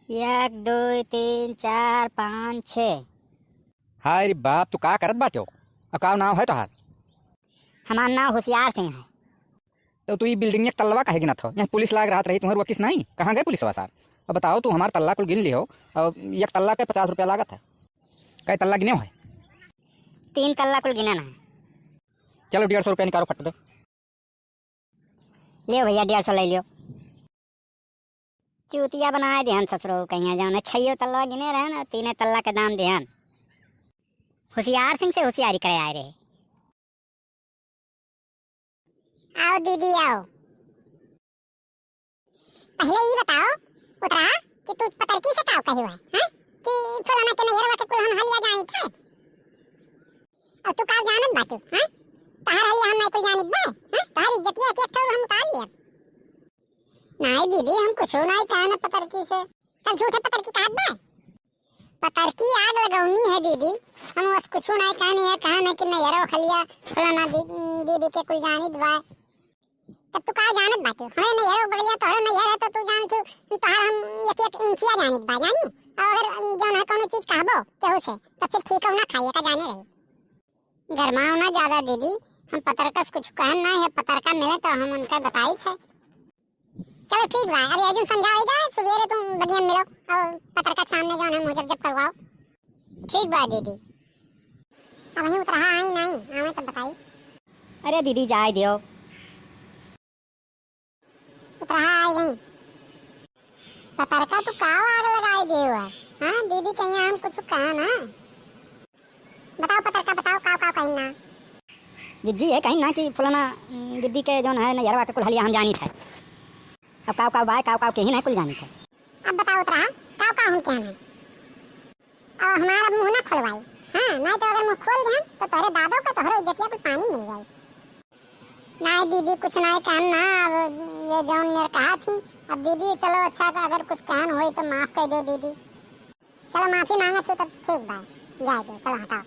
एक दो तीन चार पाँच छः। हाय रे बाप, तू का करत बाटे हो? का नाम है तोहार? हमार नाम होशियार सिंह है। तो तू ई बिल्डिंग एक तल्ला काहे गिनत हो? यहाँ पुलिस लाग रात रही तुम्हारे वकीस नहीं? कहाँ गए पुलिस वाला? अब बताओ, तू हमार तल्ला कुल गिन ली हो और एक तल्ला के 50 रुपया लागत है। कई तल्ला गिने हो है? 3 तल्ला कुल गिनन है। चलो 150 रुपया निकालो, फट दो। लियो भैया 150 ले लियो। चूतिया बनाए ध्यान ससुरो कहीं जाना 6 तल्ला गिने रहे ना, 3 तल्ला के दाम ध्यान। होशियार सिंह से होशियारी करे आए रहे। आओ दीदी आओ। पहले ये बताओ उतरा कि तू पतरकी से काव कही हुआ है कि फलाना के नैहरवा के कुल हम हलिया जाई थे। और तू काव जानत बाटू हैं? तहार हलिया हम नहीं कुल जानत बा हैं? तहार इज्जतिया के ठौर हम उतार लिया। नहीं दीदी हम कुछ नहीं कहना पतरकी से। तब झूठे पतरकी कहत बा। पतरकी आग लगौनी है दीदी, हम बस कुछ नहीं कहनी है, कहना कि नैहरवा खलिया फलाना दीदी के कुल जानत बा। तब तू का जानत बाटू? हमें नैहर बगलिया तोहर नैहर है तो तू जानत तोहर हम एक इंचिया जानत बा जानियो। और जौन है कोनो चीज कहबो केहू से तो फिर ठीक हो ना खाइए का जाने रही। गरमाओ ना ज्यादा दीदी, हम पतरकस कुछ कहन नहीं है, पतरका मिले तो हम उनका बताई थे। चलो ठीक बा, अभी अर्जुन समझाएगा, सुबेरे तुम बगिया मिलो और पतरका सामने जौन है मुझे जब करवाओ। ठीक बा दीदी। अब हम उतरा आई नहीं आवे तो बताई। अरे दीदी जाए दियो। उतरा आई नहीं। पतरका तू काव आग लगाई दियो है? हां दीदी कहीं हम कुछ कहा ना। बताओ पतरका बताओ काव काव कहीं ना। जिज्जी है कहीं ना कि फलाना दीदी के जौन है नैहरवा के कुल हलिया हम जानी थे। अब काव काव बाय काव काव के ही नहीं कुल जानी थे। अब बताओ उतरा काव काव हम क्या है? और हमारा मुंह ना खोलवाई। हां नहीं तो अगर मुंह खोल दिया तो तोरे दादो का तोहरो इज्जतिया पे पानी मिल जाए। नहीं दीदी कुछ नहीं कहना, अब ये जौन मेरे कहा थी। अब दीदी चलो अच्छा था, अगर कुछ कहन होई तो माफ कर दो दीदी। चलो माफी मांगे तो तब ठीक बा, जाए दो, चलो हटाओ।